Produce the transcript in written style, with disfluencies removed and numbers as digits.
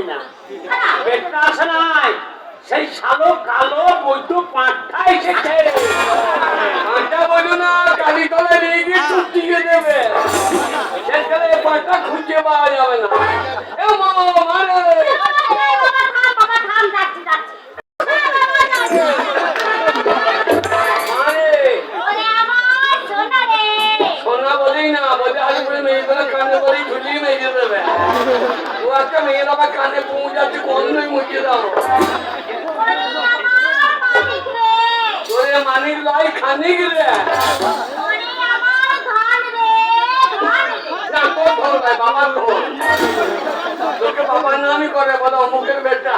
হবে না। পেটটা আসে নাই, সেই শালো কালো বৈদ্য পাঁঠা এসেছে। পাঁঠা বলো না, কালী তলায় নিয়ে গিয়ে চুটিয়ে দেবে। সেখানে পাঁঠা খুঁজে পাওয়া যাবে না। এ মা মারে সোনা বলেই না, বলে আসবে মেয়েগুলো কানে বলেই ঝুলিয়ে মেয়ে দেবে। ও একটা মেয়ের আবার কানে পৌঁছাচ্ছে, কন্যই মুখিয়ে দাও। তোরে মানিক লাই খানিক রে। না তোর ধর ভাই, বাবার ধর। তোকে বাবার নামই করে, বলে অমুকের বেটা।